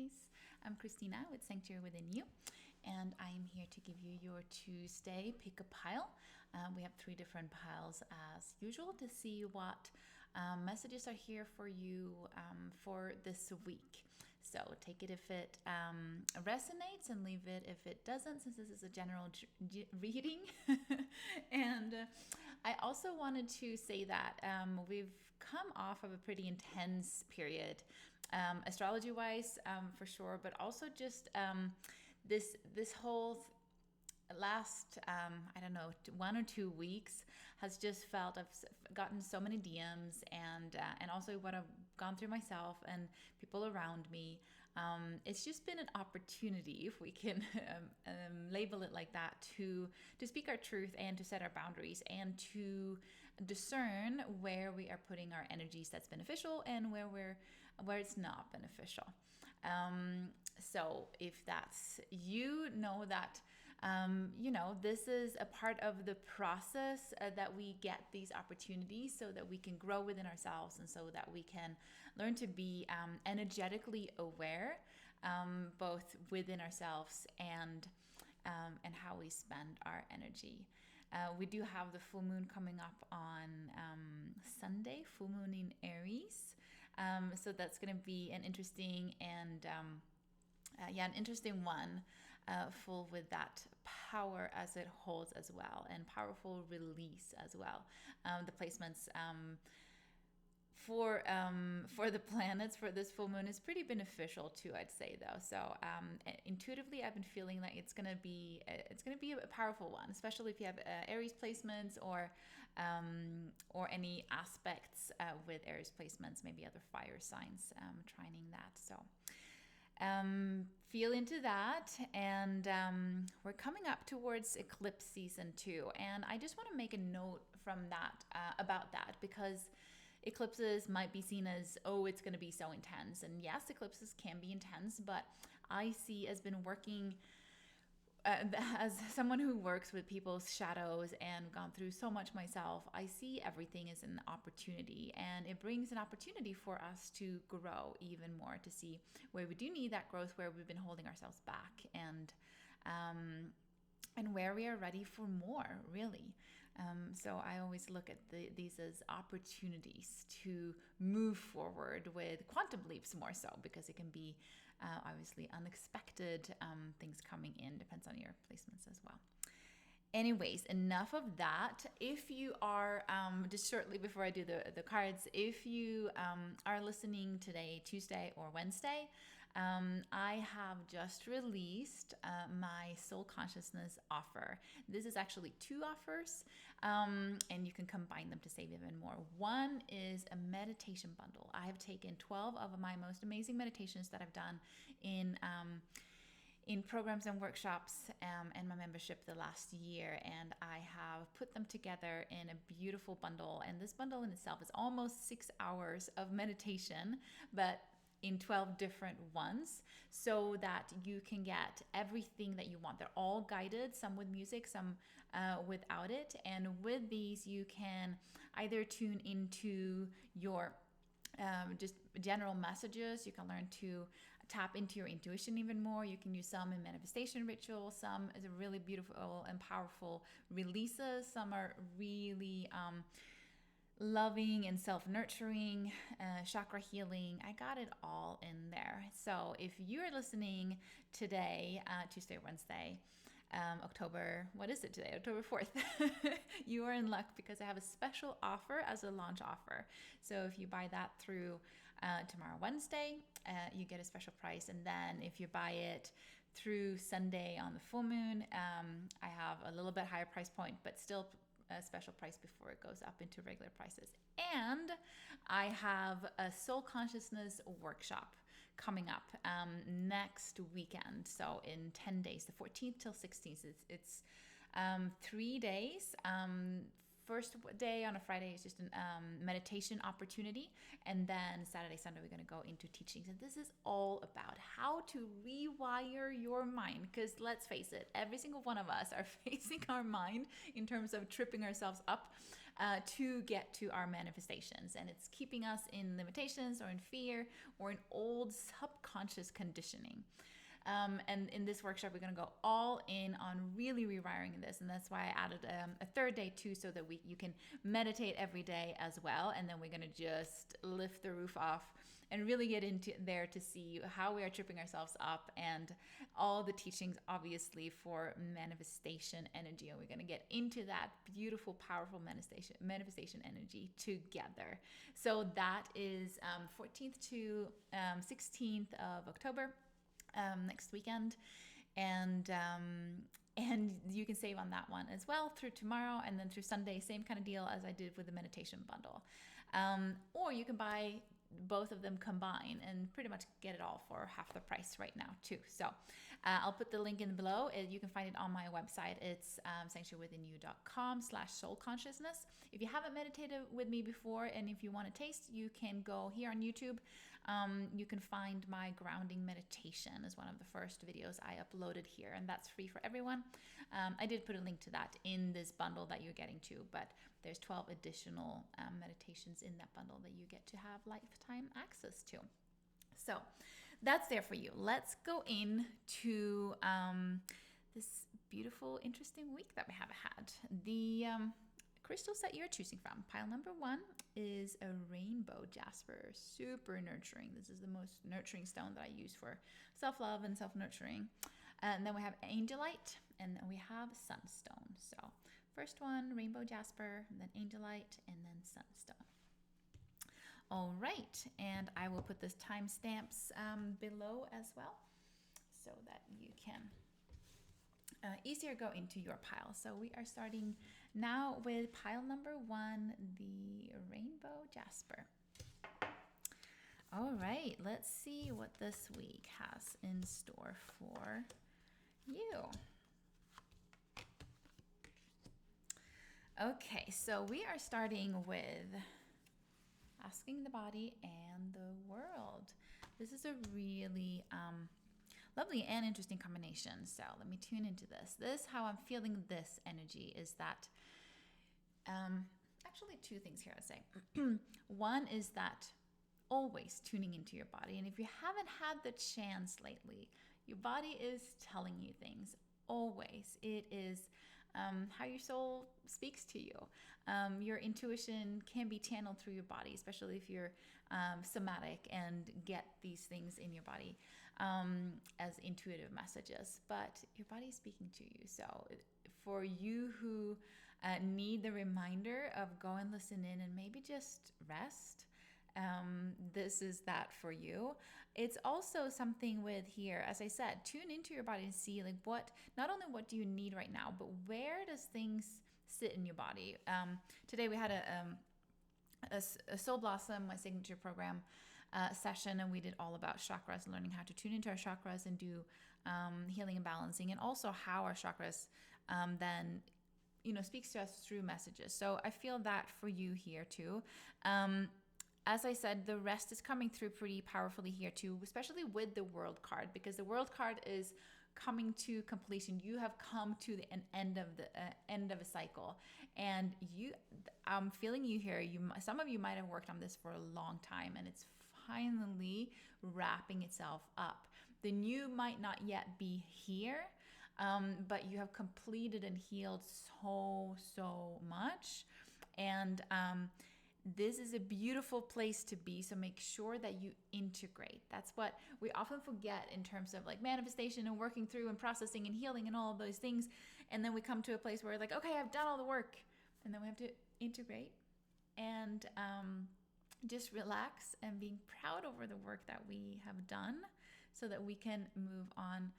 guys. I'm Christina with Sanctuary Within You, and I am here to give you your Tuesday pick a pile. We have 3 different piles as usual to see what messages are here for you for this week. So take it if it resonates and leave it if it doesn't, since this is a general reading. And I also wanted to say that we've come off of a pretty intense period, astrology wise, for sure, but also just this whole last I don't know, 1 or 2 weeks has just felt I've gotten so many DMs and also what I've gone through myself and people around me. It's just been an opportunity, if we can label it like that, to speak our truth and to set our boundaries and to discern where we are putting our energies that's beneficial and where it's not beneficial. So if that's you, know that this is a part of the process that we get these opportunities so that we can grow within ourselves and so that we can learn to be energetically aware, both within ourselves and how we spend our energy. We do have the full moon coming up on Sunday, full moon in Aries. So that's going to be an interesting and an interesting one, full with that power as it holds as well, and powerful release as well. The placements for the planets for this full moon is pretty beneficial too, I'd say, though. So intuitively, I've been feeling like it's gonna be a powerful one, especially if you have Aries placements or any aspects with Aries placements, maybe other fire signs trining that. So feel into that, and we're coming up towards eclipse season too, and I just want to make a note from that about that, because eclipses might be seen as, oh, it's going to be so intense, and yes, eclipses can be intense, but I see as been working as someone who works with people's shadows and gone through so much myself, I see everything as an opportunity, and it brings an opportunity for us to grow even more, to see where we do need that growth, where we've been holding ourselves back, and where we are ready for more, really. So I always look at these as opportunities to move forward with quantum leaps, more so, because it can be obviously unexpected things coming in, depends on your placements as well. Anyways, enough of that. If you are, just shortly before I do the cards, if you are listening today, Tuesday or Wednesday, I have just released my soul consciousness offer. This is actually 2 offers, and you can combine them to save even more. One is a meditation bundle. I have taken 12 of my most amazing meditations that I've done in programs and workshops and my membership the last year, and I have put them together in a beautiful bundle. And this bundle in itself is almost 6 hours of meditation, but in 12 different ones, so that you can get everything that you want. They're all guided, some with music, some without it. And with these, you can either tune into your just general messages. You can learn to tap into your intuition even more. You can use some in manifestation rituals, some as a really beautiful and powerful releases. Some are really loving and self-nurturing, chakra healing. I got it all in there. So if you're listening today, Tuesday or Wednesday, October, what is it today? October 4th. You are in luck, because I have a special offer as a launch offer. So if you buy that through tomorrow, Wednesday, you get a special price. And then if you buy it through Sunday on the full moon, I have a little bit higher price point, but still a special price before it goes up into regular prices. And I have a soul consciousness workshop coming up next weekend. So in 10 days, the 14th till 16th, it's 3 days first day on a Friday is just a meditation opportunity. And then Saturday, Sunday, we're going to go into teachings. And this is all about how to rewire your mind. Because let's face it, every single one of us are facing our mind in terms of tripping ourselves up to get to our manifestations. And it's keeping us in limitations or in fear or in old subconscious conditioning. And in this workshop, we're going to go all in on really rewiring this. And that's why I added a third day too, so that you can meditate every day as well. And then we're going to just lift the roof off and really get into there to see how we are tripping ourselves up, and all the teachings obviously for manifestation energy. And we're going to get into that beautiful, powerful manifestation energy together. So that is 14th to 16th of October. Next weekend, and you can save on that one as well through tomorrow, and then through Sunday, same kind of deal as I did with the meditation bundle, or you can buy both of them combined and pretty much get it all for half the price right now too. So I'll put the link in below. You can find it on my website. It's sanctuarywithinyou.com/soul consciousness. If you haven't meditated with me before, and if you want to taste, you can go here on YouTube. You can find my grounding meditation as one of the first videos I uploaded here, and that's free for everyone. I did put a link to that in this bundle that you're getting to, but there's 12 additional meditations in that bundle that you get to have lifetime access to. So that's there for you. Let's go into this beautiful, interesting week that we have had. The crystals that you're choosing from. Pile number 1 is a rainbow jasper, super nurturing. This is the most nurturing stone that I use for self-love and self-nurturing. And then we have angelite, and then we have sunstone. So first one, rainbow jasper, and then angelite, and then sunstone. All right, and I will put the timestamps below as well, so that you can easier go into your pile. So we are starting now with pile number 1, the rainbow jasper. All right, let's see what this week has in store for you. Okay, so we are starting with asking the body and the world. This is a really lovely and interesting combination. So let me tune into this. How I'm feeling this energy is that actually 2 things here I'd say. One is that always tuning into your body. And if you haven't had the chance lately, your body is telling you things. Always. It is how your soul speaks to you. Your intuition can be channeled through your body, especially if you're somatic and get these things in your body as intuitive messages. But your body is speaking to you. So for you who need the reminder of go and listen in and maybe just rest, this is that for you. It's also something with here, as I said, tune into your body and see like not only what do you need right now, but where does things sit in your body. Today we had a Soul Blossom, my signature program session, and we did all about chakras, learning how to tune into our chakras and do healing and balancing, and also how our chakras then speaks to us through messages. So I feel that for you here too. As I said, the rest is coming through pretty powerfully here too, especially with the World card, because the World card is coming to completion. You have come to an end of a cycle, and I'm feeling you here. Some of you might have worked on this for a long time, and it's finally wrapping itself up. The new might not yet be here, but you have completed and healed so much, and this is a beautiful place to be. So make sure that you integrate. That's what we often forget in terms of like manifestation and working through and processing and healing and all of those things. And then we come to a place where like, okay, I've done all the work. And then we have to integrate and just relax and being proud over the work that we have done so that we can move on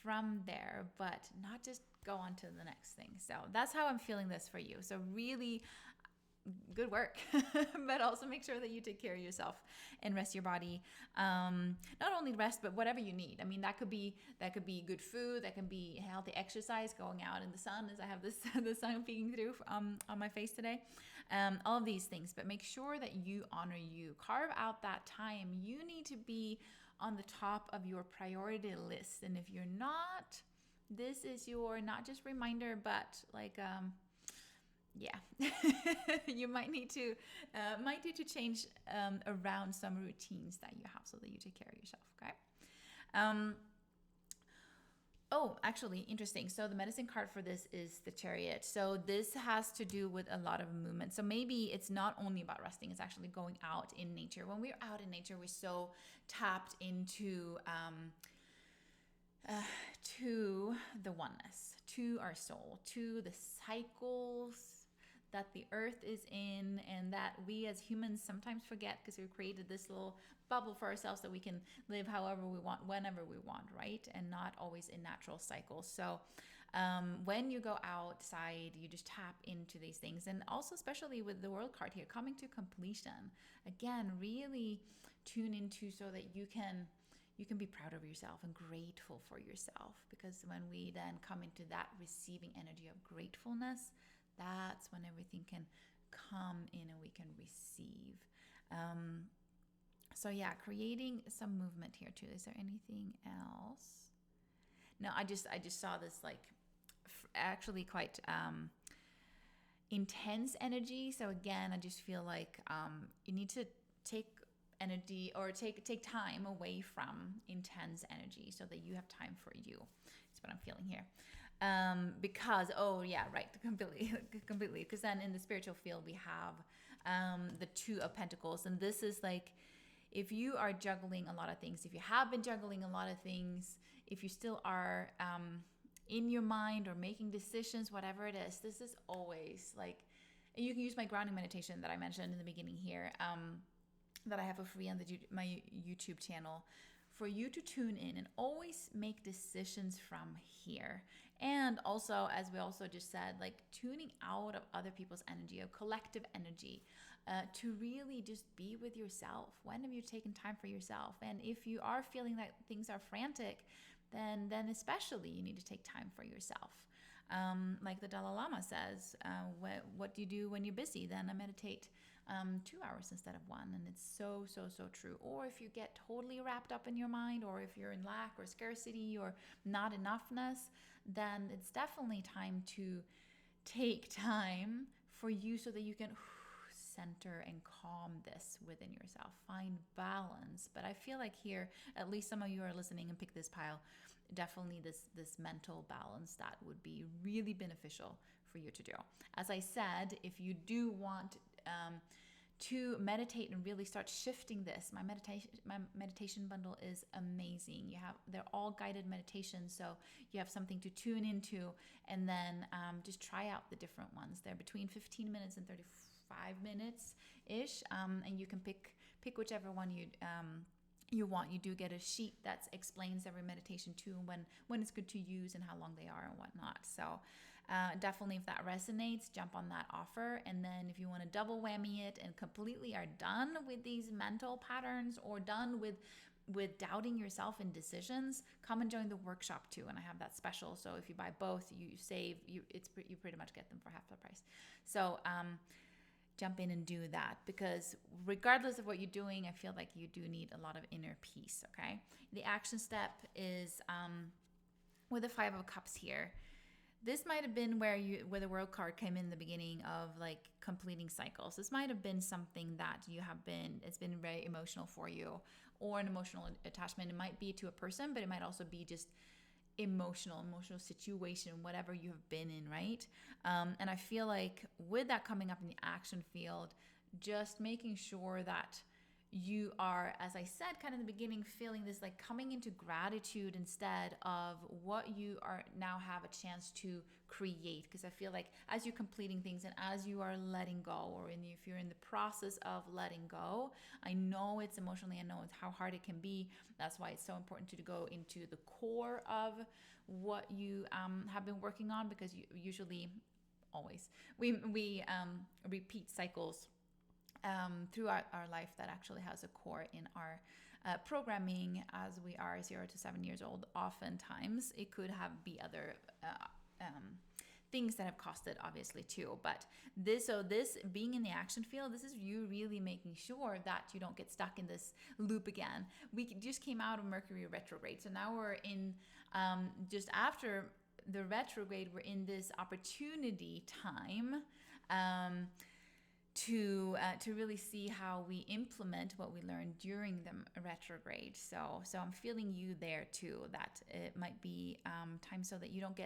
from there, but not just go on to the next thing. So that's how I'm feeling this for you. So really, good work. But also make sure that you take care of yourself and rest your body. Not only rest, but whatever you need. I mean, that could be good food, that can be healthy exercise, going out in the sun, as I have this the sun peeking through on my face today. All of these things, but make sure that you honor you. Carve out that time. You need to be on the top of your priority list, and if you're not, this is your not just reminder, but like yeah, you might need to change around some routines that you have so that you take care of yourself. Okay. Oh, actually, interesting. So the medicine card for this is the Chariot. So this has to do with a lot of movement. So maybe it's not only about resting, it's actually going out in nature. When we're out in nature, we're so tapped into to the oneness, to our soul, to the cycles that the earth is in, and that we as humans sometimes forget because we've created this little bubble for ourselves that we can live however we want, whenever we want, right? And not always in natural cycles. So when you go outside, you just tap into these things. And also, especially with the world card here, coming to completion, again, really tune into so that you can be proud of yourself and grateful for yourself. Because when we then come into that receiving energy of gratefulness, that's when everything can come in and we can receive. So yeah, creating some movement here too. Is there anything else? No, I just saw this like actually quite intense energy. So again, I just feel like you need to take energy or take time away from intense energy so that you have time for you. That's what I'm feeling here. Because completely because then in the spiritual field we have the Two of Pentacles, and this is like, if you are juggling a lot of things, if you have been juggling a lot of things, if you still are in your mind or making decisions, whatever it is, this is always like, and you can use my grounding meditation that I mentioned in the beginning here, that I have for free on my YouTube channel, for you to tune in and always make decisions from here. And also, as we also just said, like tuning out of other people's energy, of collective energy, to really just be with yourself. When have you taken time for yourself? And if you are feeling that things are frantic, then especially you need to take time for yourself. Like the Dalai Lama says, what do you do when you're busy? Then I meditate 2 hours instead of 1. And it's so true. Or if you get totally wrapped up in your mind, or if you're in lack or scarcity or not enoughness, then it's definitely time to take time for you so that you can center and calm this within yourself. Find balance. But I feel like here, at least some of you are listening and pick this pile, definitely this mental balance that would be really beneficial for you to do. As I said, if you do want to meditate and really start shifting this, my meditation bundle is amazing. They're all guided meditations, so you have something to tune into, and then just try out the different ones. They're between 15 minutes and 35 minutes ish, and you can pick whichever one you want. You do get a sheet that explains every meditation too, and when it's good to use and how long they are and whatnot. So definitely, if that resonates, jump on that offer. And then if you want to double whammy it and completely are done with these mental patterns, or done with doubting yourself in decisions, come and join the workshop too. And I have that special. So if you buy both, you save. You pretty much get them for half the price. So jump in and do that, because regardless of what you're doing, I feel like you do need a lot of inner peace. Okay. The action step is with the 5 of Cups here. This might have been where the world card came in the beginning of like completing cycles. This might have been something that it's been very emotional for you, or an emotional attachment. It might be to a person, but it might also be just emotional situation, whatever you have been in, right? And I feel like with that coming up in the action field, just making sure that you are, as I said, kind of in the beginning, feeling this like coming into gratitude instead of what you are now have a chance to create. Because I feel like as you're completing things and as you are letting go, or if you're in the process of letting go, I know it's emotionally, I know it's how hard it can be. That's why it's so important to go into the core of what you have been working on, because usually always. We repeat cycles throughout our life that actually has a core in our programming as we are 0 to 7 years old. Oftentimes, it could be other things that have caused it, obviously, too. But this being in the action field, this is you really making sure that you don't get stuck in this loop again. We just came out of Mercury retrograde, so now we're in just after the retrograde, we're in this opportunity time to really see how we implement what we learned during the retrograde. So I'm feeling you there too, that it might be time so that you don't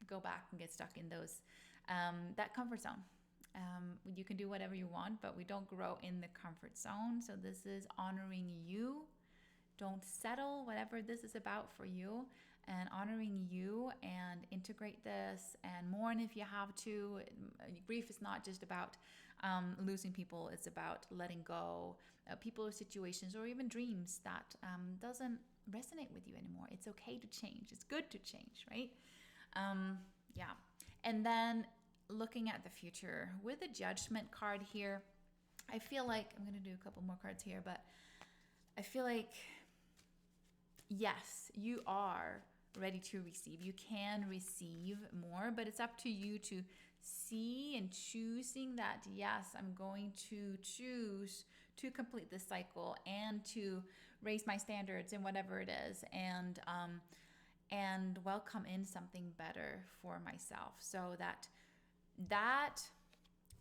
go back and get stuck in those that comfort zone. You can do whatever you want, but we don't grow in the comfort zone. So this is honoring you. Don't settle, whatever this is about for you, and honoring you, and integrate this and mourn if you have to. Grief is not just about losing people. It's about letting go people or situations or even dreams that doesn't resonate with you anymore. It's okay to change. It's good to change, right? Yeah. And then looking at the future with the Judgment card here, I feel like I'm going to do a couple more cards here, but I feel like, yes, you are ready to receive. You can receive more, but it's up to you to see and choosing that, yes, I'm going to choose to complete this cycle and to raise my standards and whatever it is, and welcome in something better for myself. So that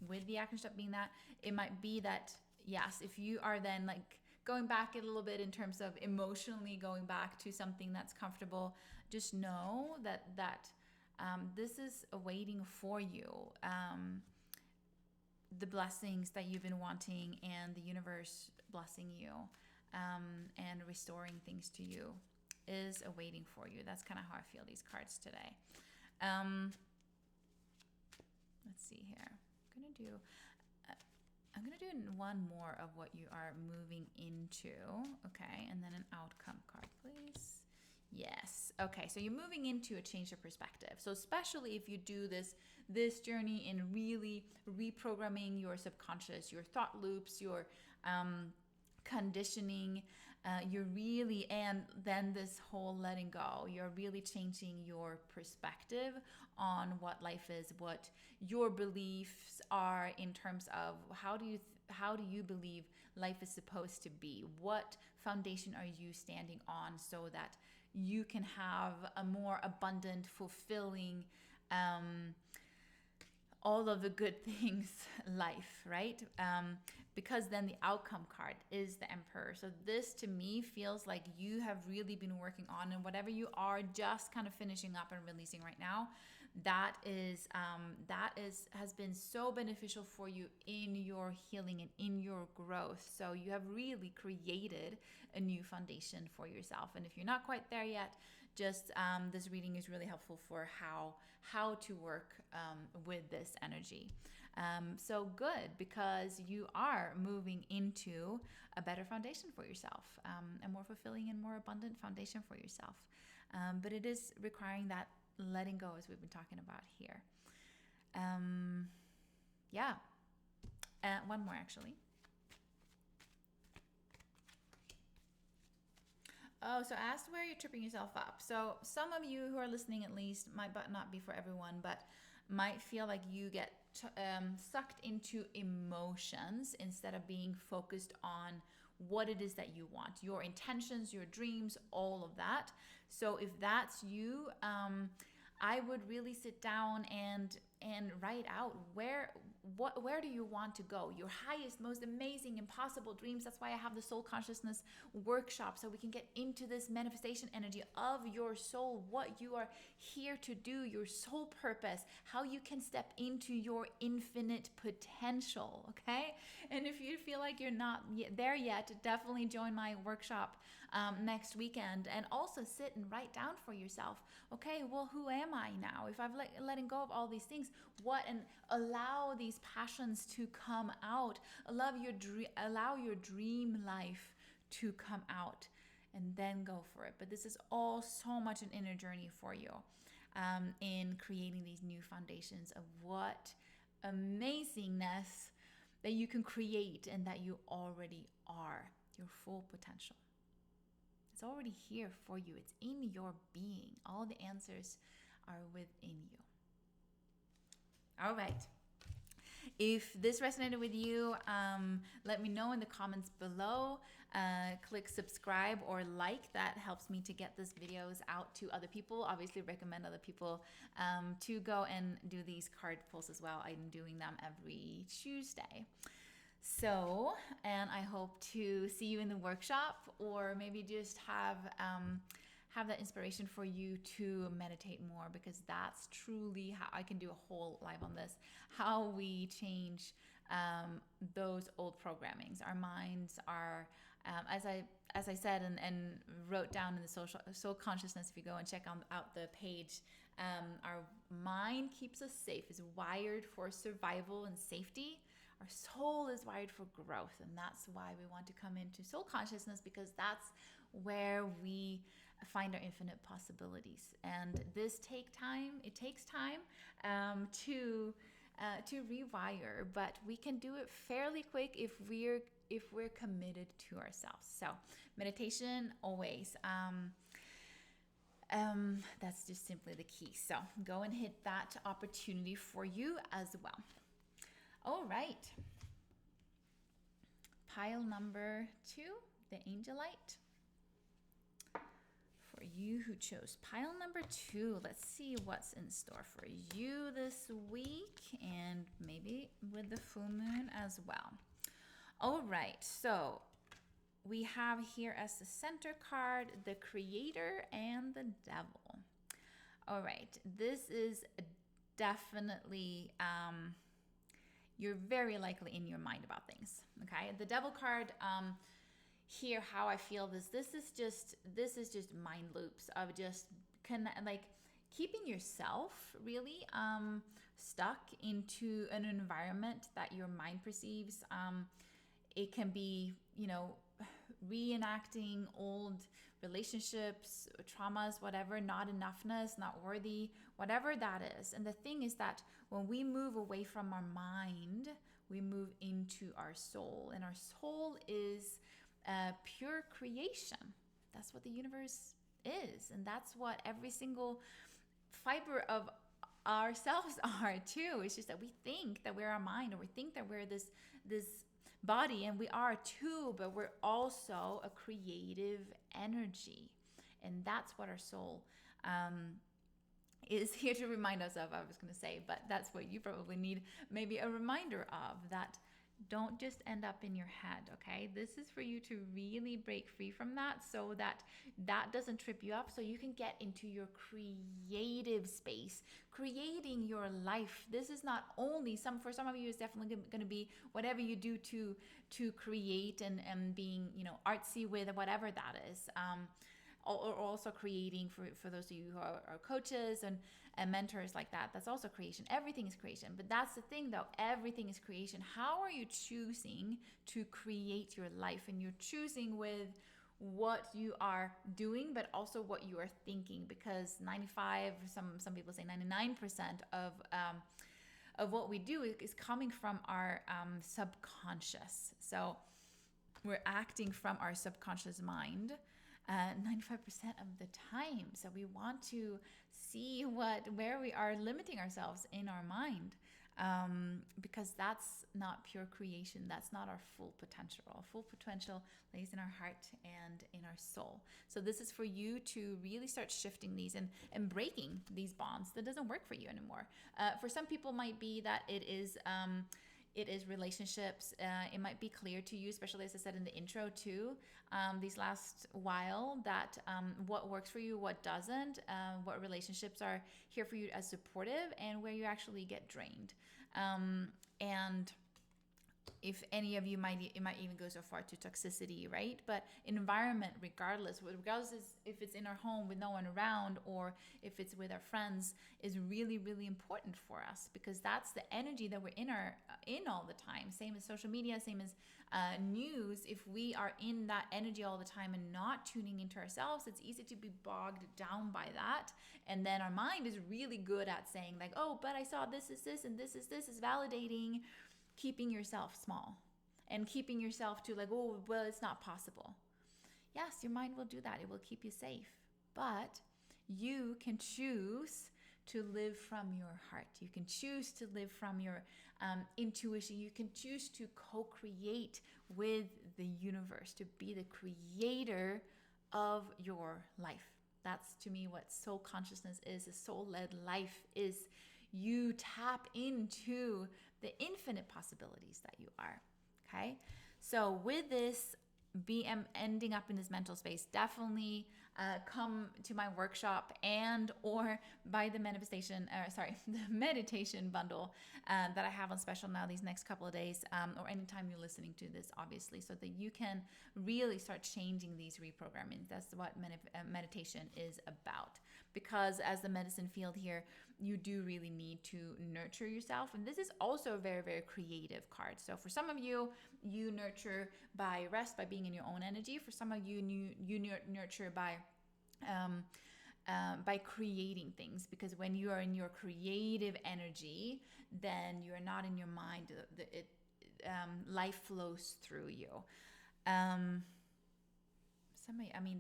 with the action step being that, it might be that, yes, if you are then like going back a little bit in terms of emotionally going back to something that's comfortable, just know that this is awaiting for you. The blessings that you've been wanting, and the universe blessing you and restoring things to you is awaiting for you. That's kind of how I feel these cards today. Let's see here. I'm gonna do one more of what you are moving into. Okay, and then an outcome card, please. Yes. Okay, so you're moving into a change of perspective. So especially if you do this journey in really reprogramming your subconscious, your thought loops, your conditioning, you're really, and then this whole letting go, you're really changing your perspective on what life is, what your beliefs are in terms of how do you believe life is supposed to be? What foundation are you standing on so that you can have a more abundant, fulfilling, all of the good things life, right? Because then the outcome card is the Emperor. So this to me feels like you have really been working on, and whatever you are just kind of finishing up and releasing right now, that has been so beneficial for you in your healing and in your growth. So you have really created a new foundation for yourself. And if you're not quite there yet, just this reading is really helpful for how to work with this energy. So good, because you are moving into a better foundation for yourself, a more fulfilling and more abundant foundation for yourself. But it is requiring that letting go, as we've been talking about here. Yeah. One more, actually. Oh, so ask where you're tripping yourself up. So some of you who are listening, at least, might not be for everyone, but might feel like you get sucked into emotions instead of being focused on what it is that you want, your intentions, your dreams, all of that. So if that's you, I would really sit down and write out where do you want to go, your highest, most amazing, impossible dreams. That's why I have the soul consciousness workshop, so we can get into this manifestation energy of your soul, what you are here to do, your soul purpose, how you can step into your infinite potential. Okay, and if you feel like you're not there yet, definitely join my workshop next weekend, and also sit and write down for yourself, okay, well, who am I now? If I've letting go of all these things, what, and allow these passions to come out, allow your dream life to come out, and then go for it. But this is all so much an inner journey for you. in creating these new foundations of what amazingness that you can create and that you already are, your full potential. It's already here for you. It's in your being. All the answers are within you. All right. If this resonated with you, let me know in the comments below. Click subscribe or like. That helps me to get these videos out to other people. Obviously, recommend other people to go and do these card pulls as well. I'm doing them every Tuesday. So, and I hope to see you in the workshop, or maybe just have that inspiration for you to meditate more, because that's truly how I can do a whole live on this, how we change those old programmings. Our minds are, as I said and wrote down in the soul consciousness, if you go and check out the page, our mind keeps us safe, is wired for survival and safety. Our soul is wired for growth, and that's why we want to come into soul consciousness, because that's where we find our infinite possibilities. And this takes time. It takes time to rewire, but we can do it fairly quick if we're committed to ourselves. So meditation always. That's just simply the key. So go and hit that opportunity for you as well. All right. Pile number 2, the Angelite. For you who chose pile number 2, let's see what's in store for you this week, and maybe with the full moon as well. All right. So we have here as the center card, the Creator and the Devil. All right. This is definitely... you're very likely in your mind about things. Okay, the Devil card, here, how I feel this is just mind loops of just keeping yourself really stuck into an environment that your mind perceives. It can be, reenacting old relationships, traumas, whatever, not enoughness, not worthy, whatever that is. And the thing is that when we move away from our mind, we move into our soul, and our soul is pure creation. That's what the universe is, and that's what every single fiber of ourselves are too. It's just that we think that we're our mind, or we think that we're this body, and we are too, but we're also a creative energy, and that's what our soul is here to remind us of. I was going to say, but that's what you probably need maybe a reminder of, that don't just end up in your head. Okay, this is for you to really break free from that, so that doesn't trip you up, so you can get into your creative space, creating your life. This is not only for some of you, it's definitely going to be whatever you do to create and being artsy with whatever that is, or also creating for those of you who are coaches and mentors like that. That's also creation. Everything is creation. But that's the thing, though. Everything is creation. How are you choosing to create your life? And you're choosing with what you are doing, but also what you are thinking, because 95, some people say 99% of what we do is coming from our subconscious. So we're acting from our subconscious mind 95% of the time. So we want to see where we are limiting ourselves in our mind, because that's not pure creation. That's not our full potential. Our full potential lays in our heart and in our soul. So this is for you to really start shifting these and breaking these bonds that doesn't work for you anymore. For some people, might be that it is relationships. It might be clear to you, especially as I said in the intro too, these last while, that what works for you, what doesn't, what relationships are here for you as supportive, and where you actually get drained. And if any of you it might even go so far to toxicity, right? But environment, regardless if it's in our home with no one around or if it's with our friends, is really, really important for us, because that's the energy that we're in all the time. Same as social media, same as news. If we are in that energy all the time and not tuning into ourselves, it's easy to be bogged down by that. And then our mind is really good at saying like, oh, but I saw this is this and this is validating, keeping yourself small and keeping yourself to like, oh, well, it's not possible. Yes, your mind will do that. It will keep you safe. But you can choose to live from your heart. You can choose to live from your intuition. You can choose to co-create with the universe, to be the creator of your life. That's, to me, what soul consciousness is, a soul-led life is. You tap into the infinite possibilities that you are. Okay, so with this, ending up in this mental space, definitely come to my workshop and or buy the the meditation bundle that I have on special now these next couple of days, or anytime you're listening to this, obviously, so that you can really start changing these reprogramming. That's what meditation is about. Because as the medicine field here, you do really need to nurture yourself. And this is also a very, very creative card. So for some of you, you nurture by rest, by being in your own energy. For some of you, nurture by creating things. Because when you are in your creative energy, then you are not in your mind. Life flows through you.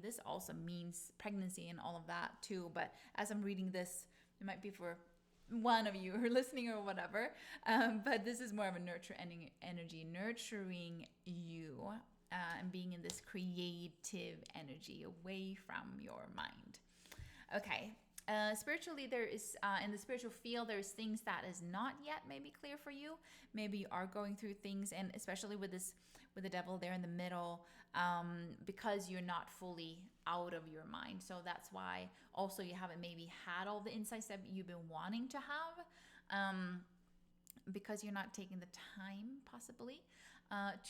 This also means pregnancy and all of that too, but as I'm reading this, it might be for one of you who are listening or whatever, but this is more of a nurture energy, nurturing you and being in this creative energy away from your mind. Okay. Spiritually, there is in the spiritual field, there's things that is not yet maybe clear for you. Maybe you are going through things, and especially with the devil there in the middle, because you're not fully out of your mind. So that's why also you haven't maybe had all the insights that you've been wanting to have, because you're not taking the time possibly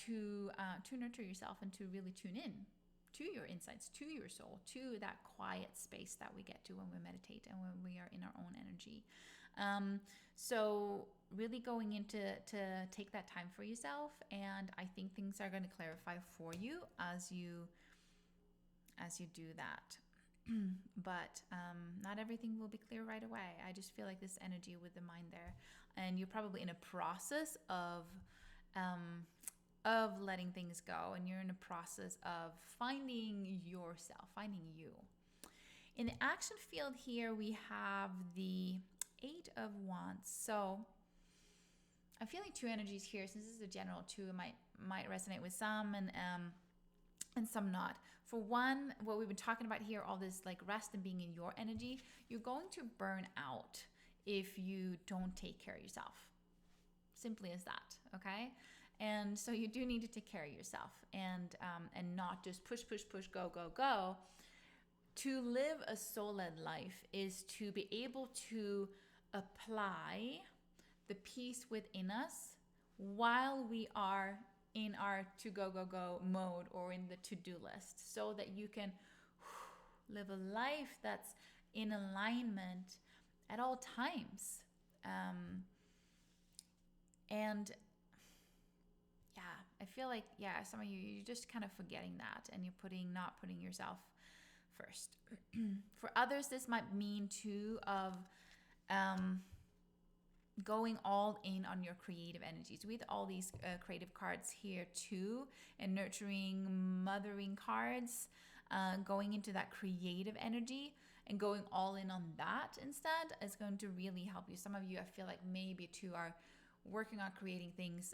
to nurture yourself and to really tune in to your insights, to your soul, to that quiet space that we get to when we meditate and when we are in our own energy. So really going into to take that time for yourself, and I think things are going to clarify for you as you do that. But not everything will be clear right away. I just feel like this energy with the mind there, and you're probably in a process of letting things go, and you're in a process of finding yourself, finding you. In the action field here, we have the 8 of Wands. So I'm feeling 2 energies here. Since this is a general 2, it might resonate with some and some not. For one, what we've been talking about here, all this like rest and being in your energy, you're going to burn out if you don't take care of yourself. Simply as that, okay? And so you do need to take care of yourself and not just push, go. To live a soul-led life is to be able to apply the peace within us while we are in our to go mode or in the to-do list, so that you can live a life that's in alignment at all times. And yeah, I feel like, some of you're just kind of forgetting that, and you're not putting yourself first. For others, this might mean too of going all in on your creative energies with all these creative cards here too, and nurturing, mothering cards, going into that creative energy and going all in on that instead is going to really help you. Some of you, I feel like maybe too, are working on creating things,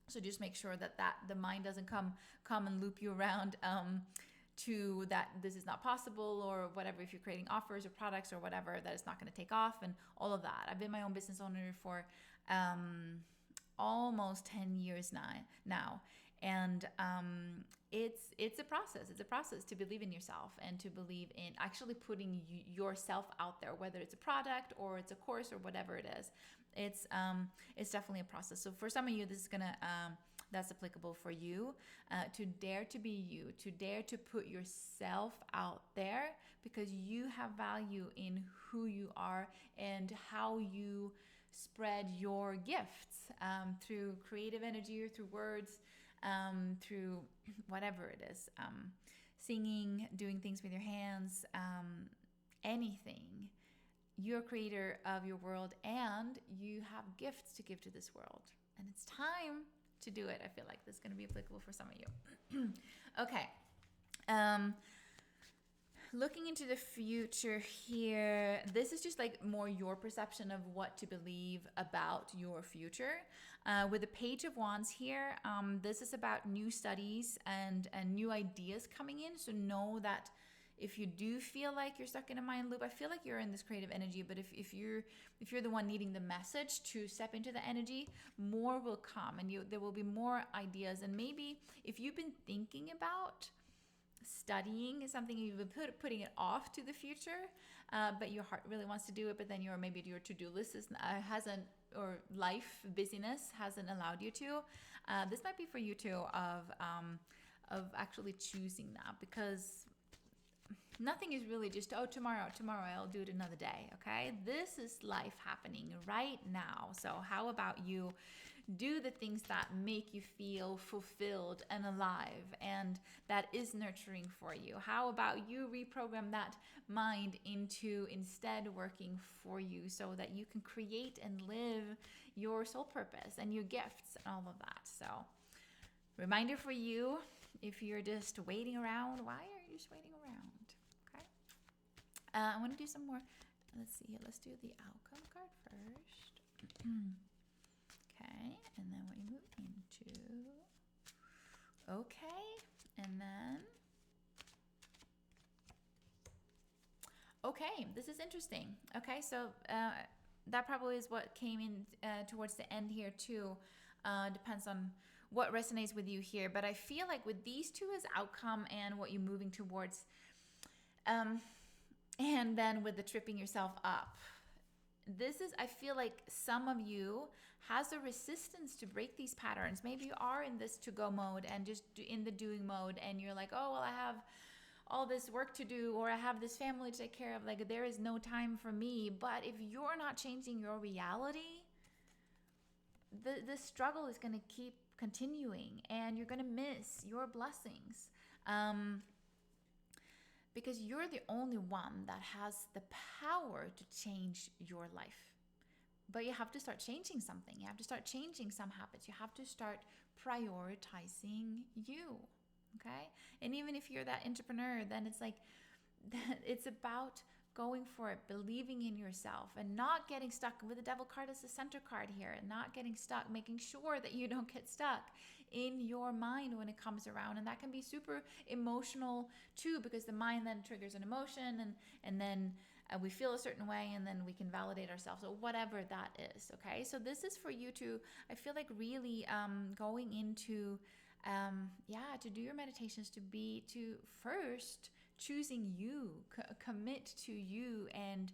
so just make sure that the mind doesn't come and loop you around to that this is not possible or whatever. If you're creating offers or products or whatever, that it's not going to take off and all of that. I've been my own business owner for almost 10 years now, and it's a process. It's a process to believe in yourself and to believe in actually putting yourself out there, whether it's a product or it's a course or whatever it is. It's definitely a process. So for some of you, this is gonna that's applicable for you, to dare to be you, to dare to put yourself out there, because you have value in who you are and how you spread your gifts, through creative energy or through words, through whatever it is, singing, doing things with your hands, anything. You're a creator of your world and you have gifts to give to this world. And it's time to do it. I feel like this is going to be applicable for some of you. Okay. Looking into the future here, this is just like more your perception of what to believe about your future. With the Page of Wands here, this is about new studies and new ideas coming in. So know that if you do feel like you're stuck in a mind loop, I feel like you're in this creative energy, but if you're the one needing the message to step into the energy, more will come, and there will be more ideas. And maybe if you've been thinking about studying something, you've been putting it off to the future, but your heart really wants to do it, but then maybe your to-do list hasn't, or life busyness hasn't allowed you to. This might be for you too, of actually choosing that, because nothing is really just, oh, tomorrow I'll do it another day. Okay, this is life happening right now. So how about you do the things that make you feel fulfilled and alive, and that is nurturing for you? How about you reprogram that mind into instead working for you, so that you can create and live your soul purpose and your gifts and all of that? So reminder for you, if you're just waiting around, why are you just waiting around? Okay. I want to do some more. Let's see here. Let's do the outcome card first. Okay, and then we move into, okay, and then, okay, this is interesting. Okay, so that probably is what came in towards the end here too. Depends on what resonates with you here, but I feel like with these two as outcome and what you're moving towards, and then with the tripping yourself up, this is, I feel like some of you has a resistance to break these patterns. Maybe you are in this to-go mode and just in the doing mode, and you're like, oh, well, I have all this work to do, or I have this family to take care of, like there is no time for me. But if you're not changing your reality, the struggle is going to keep continuing, and you're going to miss your blessings. Because you're the only one that has the power to change your life. But you have to start changing something. You have to start changing some habits. You have to start prioritizing you, okay? And even if you're that entrepreneur, then it's like, it's about going for it, believing in yourself, and not getting stuck. With the Devil card as the center card here, and not getting stuck, making sure that you don't get stuck in your mind when it comes around. And that can be super emotional too, because the mind then triggers an emotion, and then we feel a certain way, and then we can validate ourselves, or whatever that is. Okay, so this is for you to, I feel like, really going into to do your meditations, to first choosing you, commit to you and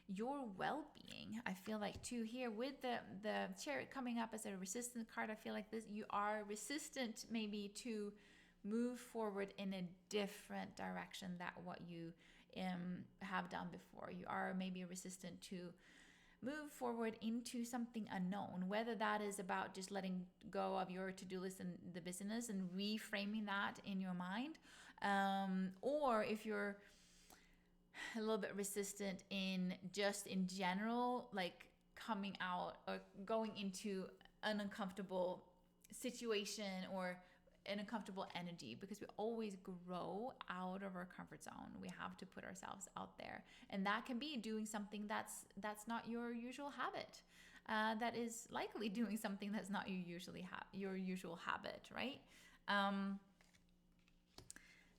your well-being. I feel like too here with the Chariot coming up as a resistant card, I feel like this, you are resistant maybe to move forward in a different direction than what you have done before. You are maybe resistant to move forward into something unknown, whether that is about just letting go of your to-do list and the business and reframing that in your mind, or if you're a little bit resistant in general, like coming out or going into an uncomfortable situation or an uncomfortable energy, because we always grow out of our comfort zone. We have to put ourselves out there, and that can be doing something that's not your usual habit. That is likely doing something that's not your usual habit, right?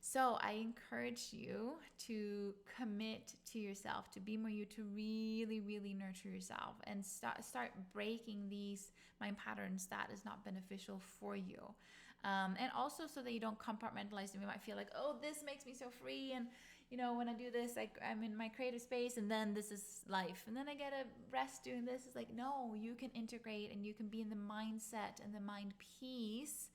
So I encourage you to commit to yourself, to be more you, to really, really nurture yourself, and start breaking these mind patterns that is not beneficial for you. And also so that you don't compartmentalize. You might feel like, oh, this makes me so free, and when I do this, I'm in my creative space, and then this is life, and then I get a rest doing this. It's like, no, you can integrate, and you can be in the mindset and the mind peace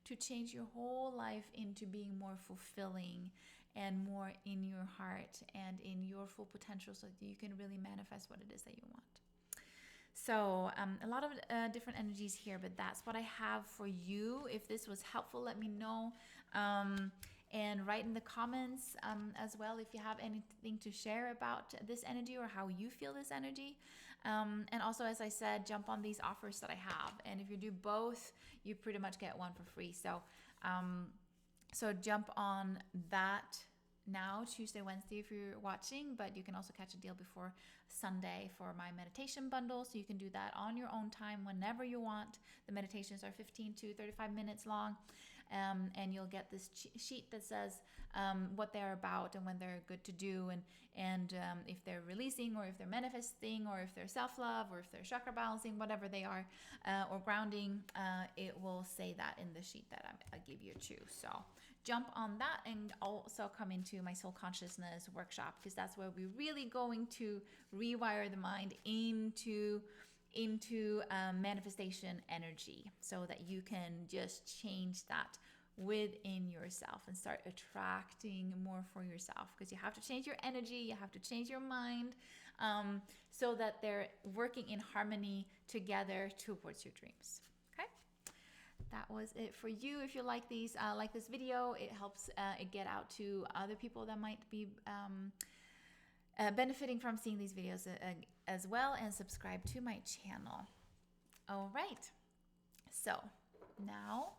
to change your whole life into being more fulfilling and more in your heart and in your full potential, so that you can really manifest what it is that you want. So a lot of different energies here, but that's what I have for you. If this was helpful, let me know. And write in the comments as well if you have anything to share about this energy or how you feel this energy. And also, as I said, jump on these offers that I have. And if you do both, you pretty much get one for free. So jump on that now, Tuesday, Wednesday, if you're watching, but you can also catch a deal before Sunday for my meditation bundle. So you can do that on your own time whenever you want. The meditations are 15 to 35 minutes long. And you'll get this sheet that says what they're about and when they're good to do, and if they're releasing, or if they're manifesting, or if they're self-love, or if they're chakra balancing, whatever they are, or grounding, it will say that in the sheet that I give you too. So jump on that, and also come into my soul consciousness workshop, because that's where we're really going to rewire the mind into manifestation energy, so that you can just change that within yourself and start attracting more for yourself, because you have to change your energy, you have to change your mind, so that they're working in harmony together towards your dreams. Okay, that was it for you. If you like this video, it helps it get out to other people that might be benefiting from seeing these videos as well, and subscribe to my channel. All right, so now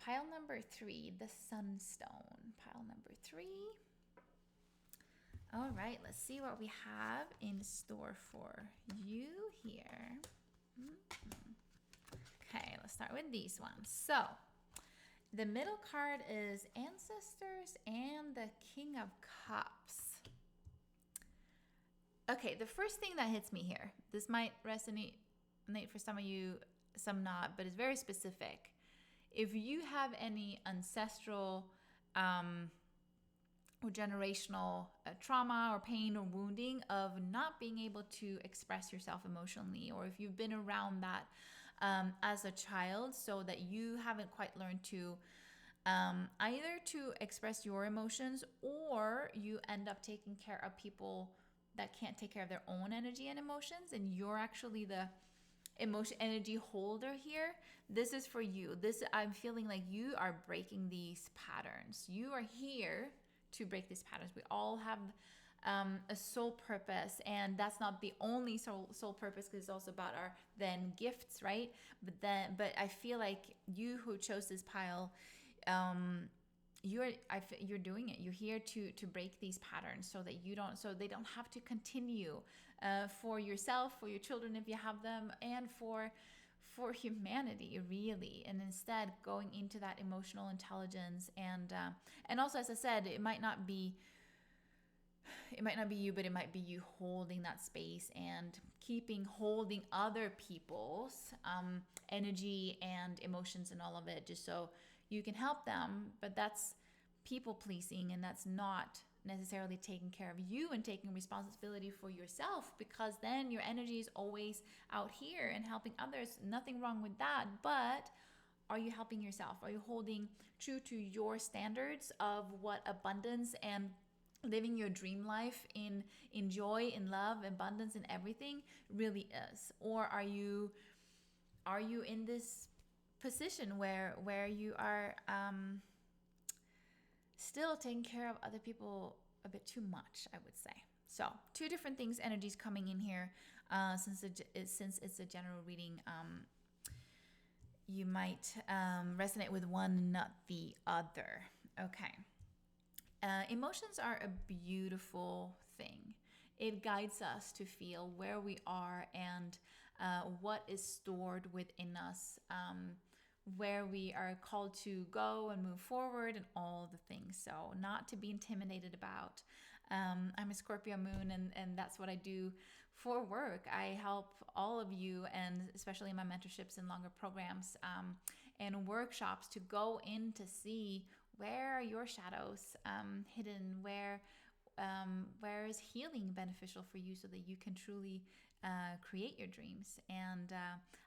pile number 3, the sunstone. Pile number 3. All right, let's see what we have in store for you here. Okay, let's start with these ones. So the middle card is Ancestors and the King of Cups. Okay, the first thing that hits me here, this might resonate for some of you, some not, but it's very specific. If you have any ancestral or generational trauma or pain or wounding of not being able to express yourself emotionally, or if you've been around that as a child, so that you haven't quite learned to either to express your emotions, or you end up taking care of people that can't take care of their own energy and emotions, and you're actually the emotion energy holder here, this is for you. I'm feeling like you are breaking these patterns. You are here to break these patterns. We all have a soul purpose, and that's not the only soul purpose, because it's also about our then gifts, right? But I feel like you who chose this pile, you're doing it. You're here to break these patterns, so they don't have to continue for yourself, for your children if you have them, and for humanity, really. And instead going into that emotional intelligence, and also, as I said, it might not be you, but it might be you holding that space and holding other people's energy and emotions and all of it, just so you can help them. But that's people pleasing, and that's not necessarily taking care of you and taking responsibility for yourself, because then your energy is always out here and helping others. Nothing wrong with that, but are you helping yourself? Are you holding true to your standards of what abundance and living your dream life in joy, in love, abundance, and everything really is? Or are you in this position where you are still taking care of other people a bit too much, I would say. So 2 different things, energies coming in here. Since it's a general reading, you might resonate with one, not the other. Okay. Emotions are a beautiful thing. It guides us to feel where we are, and what is stored within us, where we are called to go and move forward, and all the things. So not to be intimidated about. I'm a Scorpio moon, and that's what I do for work. I help all of you, and especially in my mentorships and longer programs, and workshops to go in to see where are your shadows hidden, where is healing beneficial for you so that you can truly create your dreams. And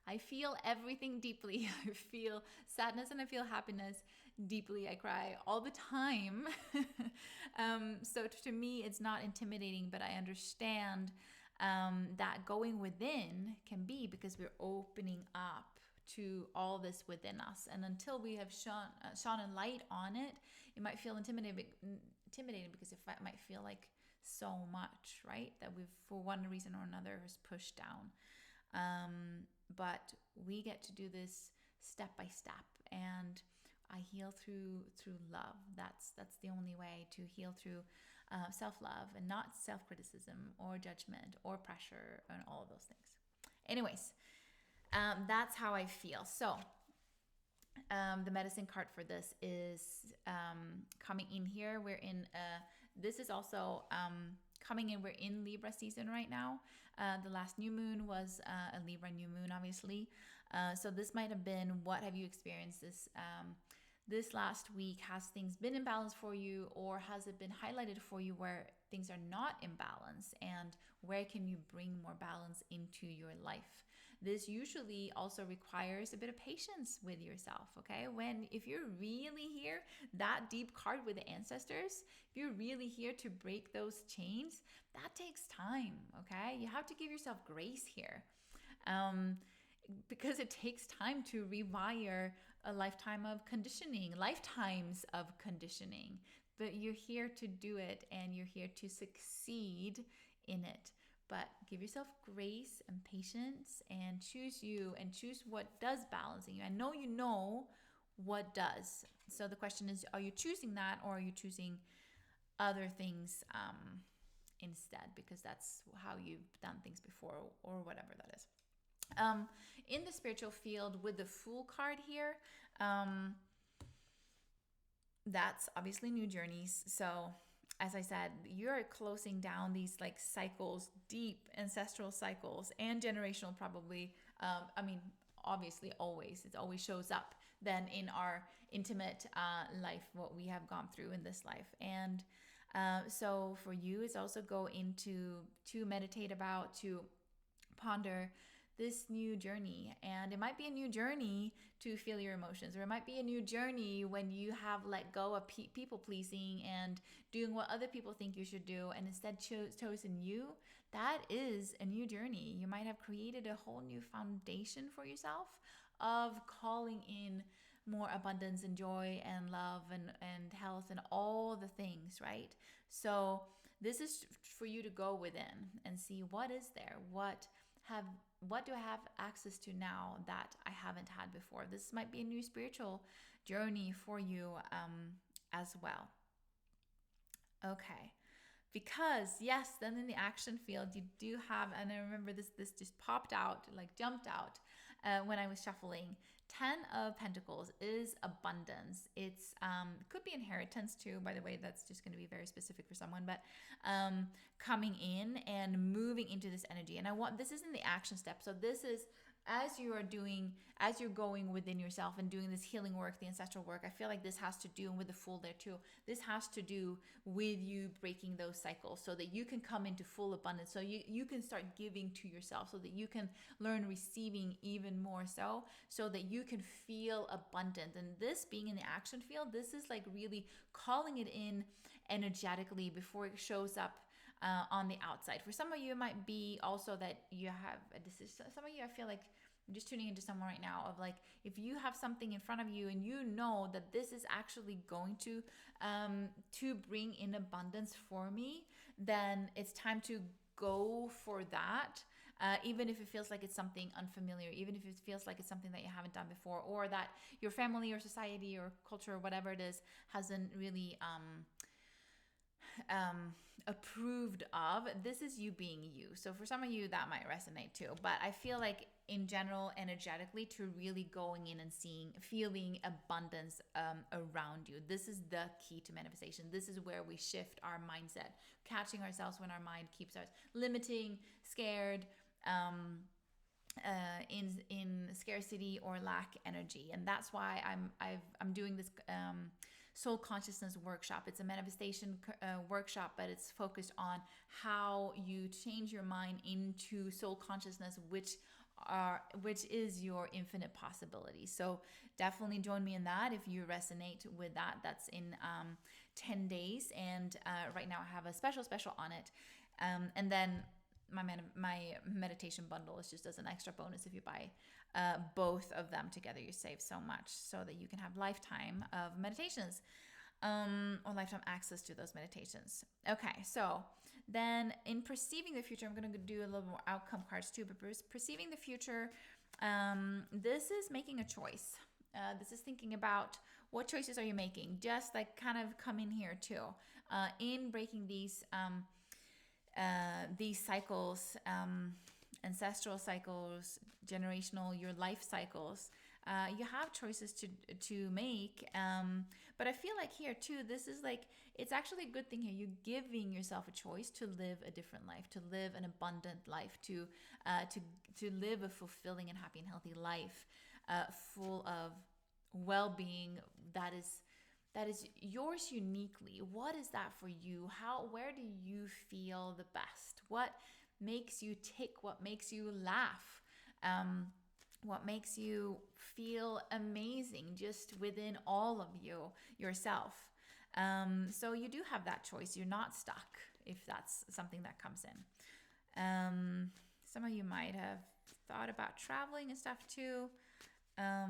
I feel everything deeply. I feel sadness and I feel happiness deeply. I cry all the time. So to me, it's not intimidating, but I understand that going within can be because we're opening up to all this within us. And until we have shone a light on it, it might feel intimidating because it might feel like so much, right? That we've, for one reason or another, has pushed down. But we get to do this step by step, and I heal through love. That's the only way to heal, through self-love and not self-criticism or judgment or pressure and all of those things. Anyways, that's how I feel. So the medicine card for this is coming in here. We're in this is also coming in. We're in Libra season right now. The last new moon was a Libra new moon, obviously. So this might have been, what have you experienced this last week? Has things been in balance for you, or has it been highlighted for you where things are not in balance, and where can you bring more balance into your life? This usually also requires a bit of patience with yourself, okay? If you're really here, that deep card with the ancestors, if you're really here to break those chains, that takes time, okay? You have to give yourself grace here. Because it takes time to rewire a lifetimes of conditioning. But you're here to do it, and you're here to succeed in it. But give yourself grace and patience, and choose you, and choose what does balance in you. I know you know what does. So the question is, are you choosing that, or are you choosing other things instead? Because that's how you've done things before, or whatever that is. In the spiritual field, with the Fool card here, that's obviously new journeys. So as I said, you're closing down these like cycles, deep ancestral cycles, and generational probably. Obviously it always shows up then in our intimate life, what we have gone through in this life. And so for you, it's also go into to meditate about, to ponder this new journey. And it might be a new journey to feel your emotions, or it might be a new journey when you have let go of people pleasing and doing what other people think you should do, and instead chosen you. That is a new journey. You might have created a whole new foundation for yourself of calling in more abundance and joy and love and health and all the things, right? So this is for you to go within and see what is there, what do I have access to now that I haven't had before. This might be a new spiritual journey for you as well. Okay. Because yes, then in the action field, you do have, and I remember this just popped out, like jumped out when I was shuffling. 10 of Pentacles is abundance. It's could be inheritance too, by the way. That's just going to be very specific for someone, but coming in and moving into this energy. And this is in the action step. So this is as you're going within yourself and doing this healing work, the ancestral work. I feel like this has to do, and with the Fool there too, this has to do with you breaking those cycles so that you can come into full abundance, so you can start giving to yourself, so that you can learn receiving even more, so that you can feel abundant. And this being in the action field, this is like really calling it in energetically before it shows up on the outside. For some of you, it might be also that you have a decision. Some of you, I feel like I'm just tuning into someone right now of like, if you have something in front of you and you know that this is actually going to bring in abundance for me, then it's time to go for that. Even if it feels like it's something unfamiliar, even if it feels like it's something that you haven't done before, or that your family or society or culture or whatever it is hasn't really approved of. This is you being you. So for some of you, that might resonate too. But I feel like in general, energetically, to really going in and feeling abundance around you. This is the key to manifestation. This is where we shift our mindset, catching ourselves when our mind keeps us limiting, scared, in scarcity or lack energy, and that's why I'm doing this soul consciousness workshop. It's a manifestation workshop, but it's focused on how you change your mind into soul consciousness, which is your infinite possibility. So definitely join me in that if you resonate with that. That's in 10 days, and right now I have a special on it, and then my meditation bundle is just as an extra bonus. If you buy both of them together, you save so much, so that you can have lifetime of meditations, or lifetime access to those meditations. Okay, so then in perceiving the future, I'm going to do a little more outcome cards too, but perceiving the future, this is making a choice. This is thinking about what choices are you making, just like kind of come in here too, in breaking these cycles, ancestral cycles, generational, your life cycles. You have choices to make, but I feel like here too, this is like, it's actually a good thing here. You're giving yourself a choice to live a different life, to live an abundant life, to live a fulfilling and happy and healthy life, full of well-being that is yours uniquely. What is that for you? Where do you feel the best? What makes you tick? What makes you laugh? What makes you feel amazing just within all of you, yourself? So you do have that choice. You're not stuck if that's something that comes in. Some of you might have thought about traveling and stuff too. That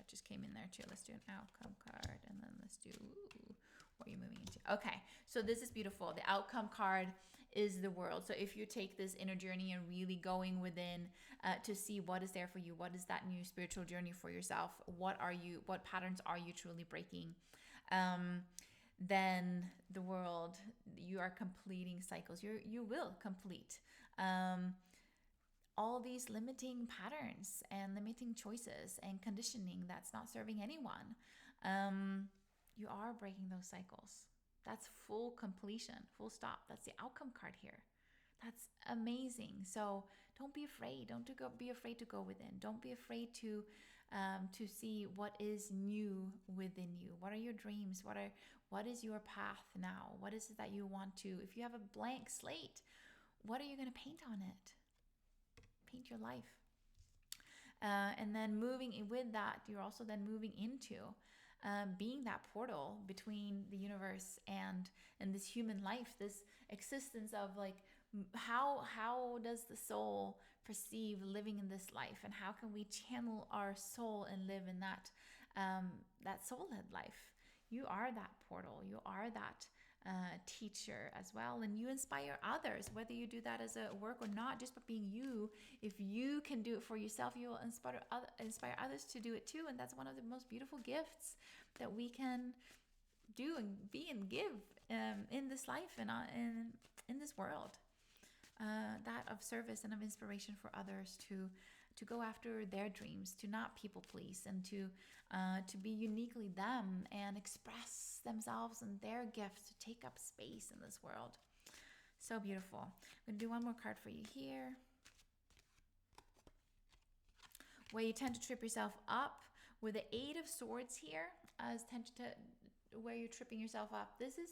just came in there too. Let's do an outcome card, and then let's do what are you moving into. Okay, so this is beautiful. The outcome card is the world. So if you take this inner journey and really going within to see what is there for you, what is that new spiritual journey for yourself, what patterns are you truly breaking, then the world, you are completing cycles. You will complete all these limiting patterns and limiting choices and conditioning that's not serving anyone. You are breaking those cycles. That's full completion, full stop. That's the outcome card here. That's amazing. So don't be afraid. Be afraid to go within. Don't be afraid to see what is new within you. What are your dreams? What is your path now? What is it that you want to? If you have a blank slate, what are you going to paint on it? Paint your life. And then moving with that, you're also then moving into being that portal between the universe and this human life, this existence of like, how does the soul perceive living in this life, and how can we channel our soul and live in that soul-led life? You are that portal. You are that teacher as well, and you inspire others, whether you do that as a work or not. Just by being you, if you can do it for yourself, you will inspire others to do it too. And that's one of the most beautiful gifts that we can do and be and give in this life and in this world, that of service and of inspiration for others to go after their dreams, to not people please, and to be uniquely them and express themselves and their gifts, to take up space in this world. So beautiful. I'm going to do one more card for you here. Where you tend to trip yourself up with the Eight of Swords here, where you're tripping yourself up. This is,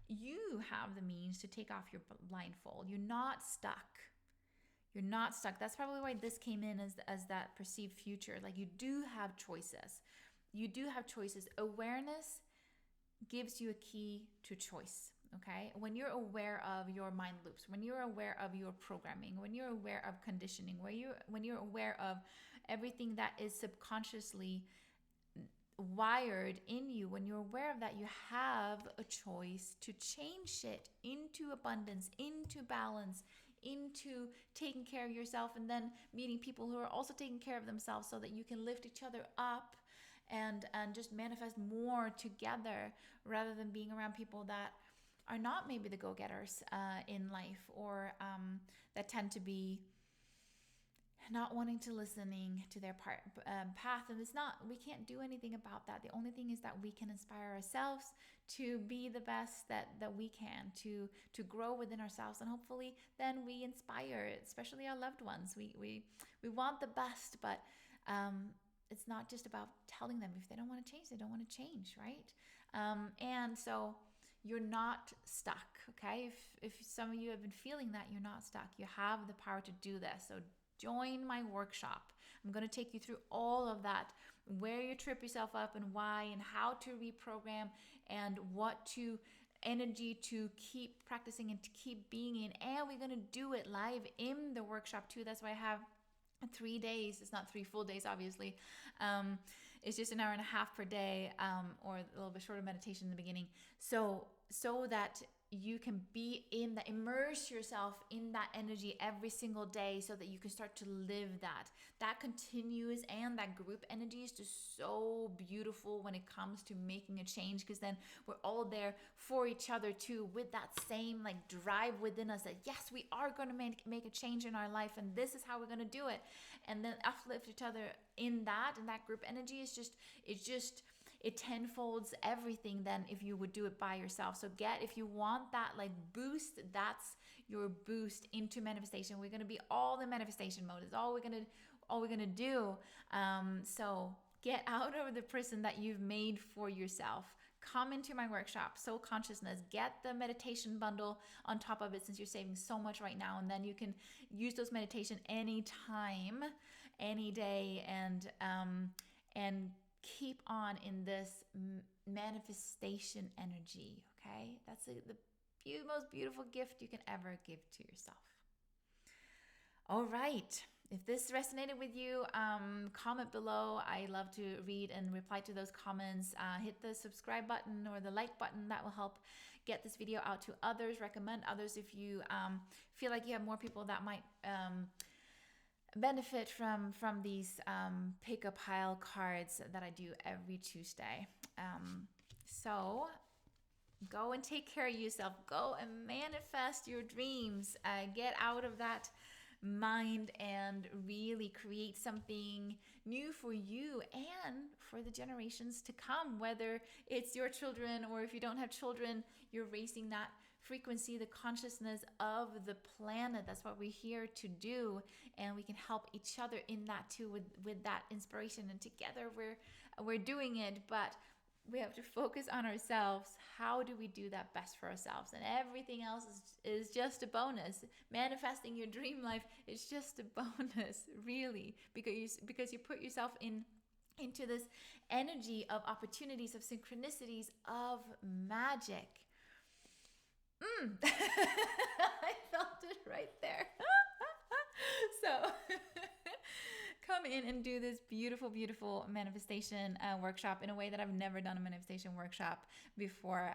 you have the means to take off your blindfold. You're not stuck. You're not stuck. That's probably why this came in as that perceived future. Like, you do have choices. You do have choices. Awareness gives you a key to choice. Okay? When you're aware of your mind loops, when you're aware of your programming, when you're aware of conditioning, when you're aware of everything that is subconsciously wired in you, when you're aware of that, you have a choice to change it into abundance, into balance, into taking care of yourself, and then meeting people who are also taking care of themselves, so that you can lift each other up and just manifest more together, rather than being around people that are not maybe the go-getters in life, or that tend to be not wanting to listening to their path, and it's not, we can't do anything about that. The only thing is that we can inspire ourselves to be the best that we can, to grow within ourselves, and hopefully then we inspire, especially our loved ones. We want the best, but it's not just about telling them. If they don't want to change, they don't want to change, right? And so you're not stuck, okay? If some of you have been feeling that, you're not stuck. You have the power to do this. So join my workshop. I'm going to take you through all of that, where you trip yourself up and why, and how to reprogram, and what to energy to keep practicing and to keep being in. And we're going to do it live in the workshop too. That's why I have 3 days. It's not 3 full days, obviously. It's just an hour and a half per day, or a little bit shorter meditation in the beginning. So that you can be in that, immerse yourself in that energy every single day, so that you can start to live that continuous, and that group energy is just so beautiful when it comes to making a change, because then we're all there for each other too, with that same like drive within us that yes, we are going to make a change in our life, and this is how we're going to do it, and then uplift each other in that. And that group energy is just it tenfolds everything than if you would do it by yourself. So if you want that like boost, that's your boost into manifestation. We're going to be all in manifestation mode. It's all we're going to do. So get out of the prison that you've made for yourself. Come into my workshop, Soul Consciousness. Get the meditation bundle on top of it, since you're saving so much right now. And then you can use those meditation anytime, any day, and keep on in this manifestation energy, okay? That's the most beautiful gift you can ever give to yourself. All right. If this resonated with you, comment below. I love to read and reply to those comments. Hit the subscribe button or the like button. That will help get this video out to others. Recommend others if you feel like you have more people that might benefit from these pick a pile cards that I do every Tuesday. So go and take care of yourself. Go and manifest your dreams. Get out of that mind and really create something new for you and for the generations to come, whether it's your children or if you don't have children, you're raising that frequency, the consciousness of the planet. That's what we're here to do, and we can help each other in that too, with that inspiration, and together we're doing it. But we have to focus on ourselves. How do we do that best for ourselves? And everything else is just a bonus. Manifesting your dream life is just a bonus, really, because you put yourself into this energy of opportunities, of synchronicities, of magic. I felt it right there. So come in and do this beautiful, beautiful manifestation workshop in a way that I've never done a manifestation workshop before.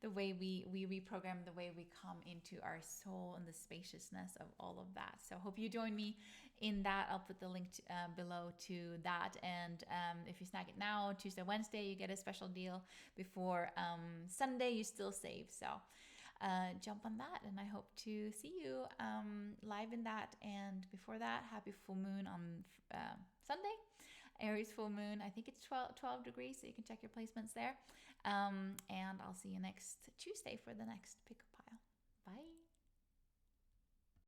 The way we reprogram, the way we come into our soul and the spaciousness of all of that. So hope you join me in that. I'll put the link below to that. And if you snag it now, Tuesday, Wednesday, you get a special deal. Before Sunday, you still save. So jump on that, and I hope to see you live in that. And before that, happy full moon on Sunday, Aries full moon. I think it's 12 degrees, so you can check your placements there. And I'll see you next Tuesday for the next pick a pile. Bye.